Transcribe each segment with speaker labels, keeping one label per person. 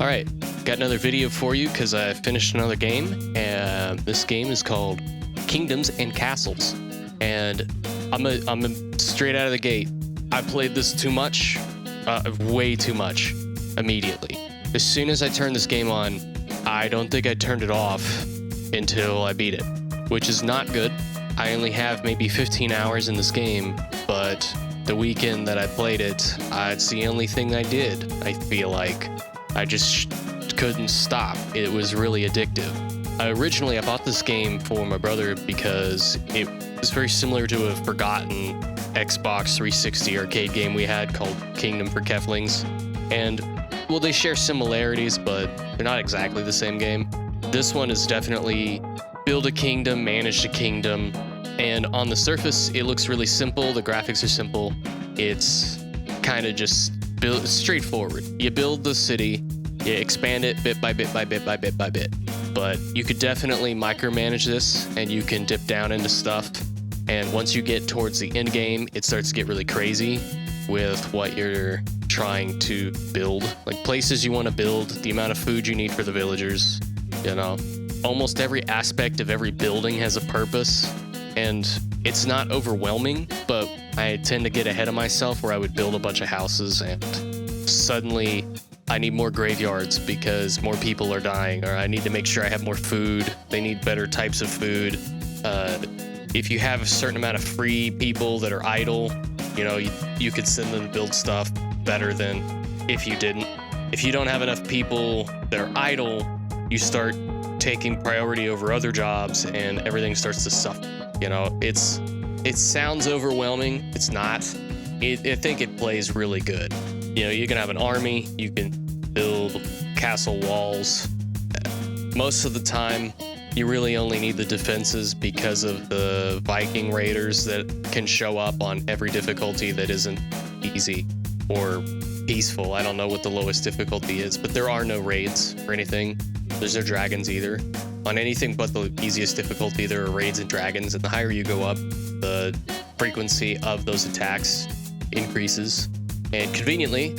Speaker 1: All right, got another video for you because I finished another game, and this game is called Kingdoms and Castles. And I'm straight out of the gate. I played this too much, way too much, immediately. As soon as I turned this game on, I don't think I turned it off until I beat it, which is not good. I only have maybe 15 hours in this game, but the weekend that I played it, it's the only thing I did, I feel like. I just couldn't stop. It was really addictive. Originally, I bought this game for my brother because it was very similar to a forgotten Xbox 360 arcade game we had called Kingdom for Keflings. And, well, they share similarities, but they're not exactly the same game. This one is definitely build a kingdom, manage a kingdom, and on the surface, it looks really simple. The graphics are simple. It's kind of just straightforward. You build the city, you expand it bit by bit by bit by bit by bit. But you could definitely micromanage this, and you can dip down into stuff. And once you get towards the end game, it starts to get really crazy with what you're trying to build. Like places you want to build, the amount of food you need for the villagers, you know. Almost every aspect of every building has a purpose. And it's not overwhelming, but I tend to get ahead of myself where I would build a bunch of houses and suddenly I need more graveyards because more people are dying, or I need to make sure I have more food. They need better types of food. If you have a certain amount of free people that are idle, you know, you could send them to build stuff better than if you didn't. If you don't have enough people that are idle, you start taking priority over other jobs and everything starts to suffer. You know, it sounds overwhelming. It's not. I think it plays really good. You know, you can have an army, you can build castle walls. Most of the time, you really only need the defenses because of the Viking raiders that can show up on every difficulty that isn't easy or peaceful. I don't know what the lowest difficulty is, but there are no raids or anything. There's no dragons either. On anything but the easiest difficulty, there are raids and dragons, and the higher you go up, the frequency of those attacks increases. And conveniently,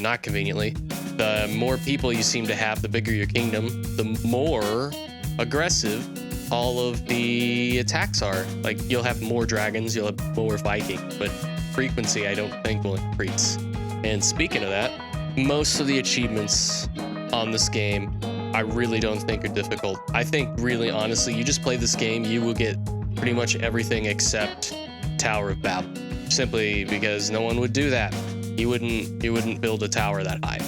Speaker 1: not conveniently, the more people you seem to have, the bigger your kingdom, the more aggressive all of the attacks are. Like, you'll have more dragons, you'll have more Viking, but frequency I don't think will increase. And speaking of that, most of the achievements on this game I really don't think are difficult. I think really honestly, you just play this game, you will get pretty much everything except Tower of Babel. Simply because no one would do that. You wouldn't build a tower that high.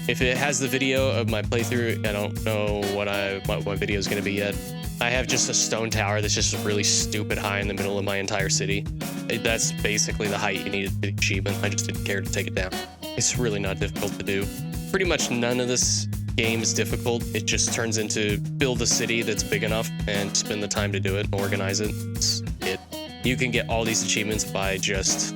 Speaker 1: If it has the video of my playthrough, I don't know what my video is going to be yet. I have just a stone tower that's just really stupid high in the middle of my entire city. That's basically the height you needed for the achievement. I just didn't care to take it down. It's really not difficult to do. Pretty much none of this game is difficult. It just turns into build a city that's big enough and spend the time to do it and organize it. You can get all these achievements by just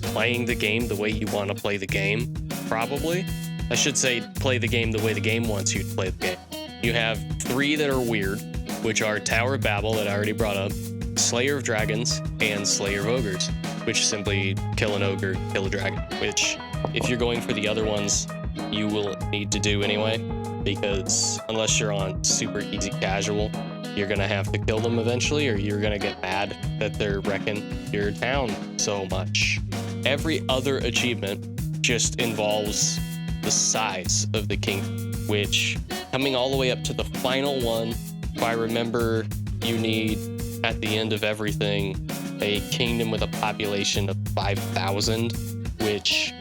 Speaker 1: playing the game the way you want to play the game, probably. I should say play the game the way the game wants you to play the game. You have 3 that are weird, which are Tower of Babel that I already brought up, Slayer of Dragons, and Slayer of Ogres, which simply kill an ogre, kill a dragon, which if you're going for the other ones, you will need to do anyway, because unless you're on super easy casual, you're gonna have to kill them eventually, or you're gonna get mad that they're wrecking your town so much. Every other achievement just involves the size of the kingdom, which coming all the way up to the final one, if I remember, you need at the end of everything a kingdom with a population of 5,000, which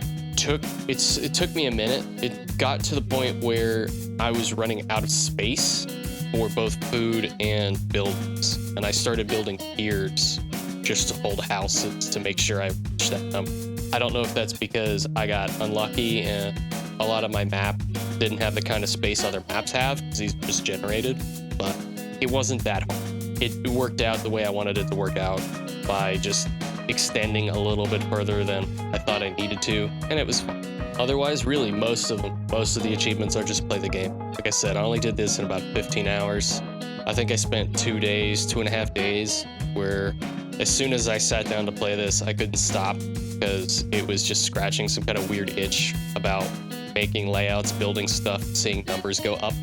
Speaker 1: it took me a minute. It got to the point where I was running out of space for both food and buildings, and I started building piers just to hold houses to make sure I reached that number. I don't know if that's because I got unlucky and a lot of my map didn't have the kind of space other maps have because these were just generated, but it wasn't that hard. It worked out the way I wanted it to work out by just extending a little bit further than I thought I needed to, and it was fun. Otherwise, really, most of the achievements are just play the game. Like I said, I only did this in about 15 hours. I think I spent 2.5 days, where as soon as I sat down to play this, I couldn't stop because it was just scratching some kind of weird itch about making layouts, building stuff, seeing numbers go up.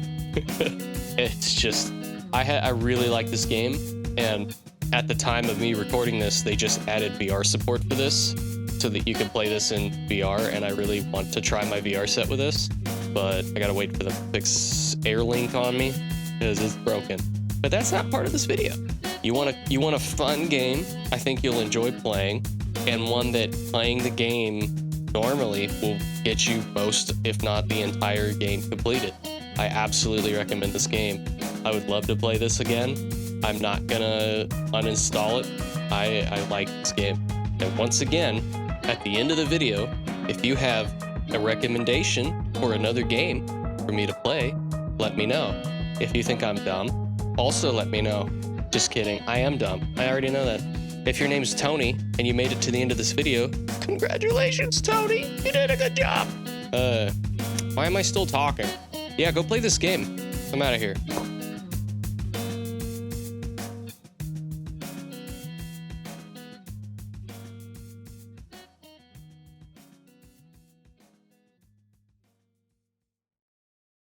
Speaker 1: It's just, I really like this game, and at the time of me recording this, they just added VR support for this, so that you can play this in VR, and I really want to try my VR set with this, but I gotta wait for them to fix Airlink on me, because it's broken. But that's not part of this video. You want a fun game I think you'll enjoy playing, and one that playing the game normally will get you most, if not the entire game completed. I absolutely recommend this game. I would love to play this again. I'm not gonna uninstall it. I like this game. And once again, at the end of the video, if you have a recommendation for another game for me to play, let me know. If you think I'm dumb, also let me know. Just kidding, I am dumb. I already know that. If your name's Tony and you made it to the end of this video, congratulations, Tony! You did a good job! Why am I still talking? Yeah, go play this game. I'm out of here.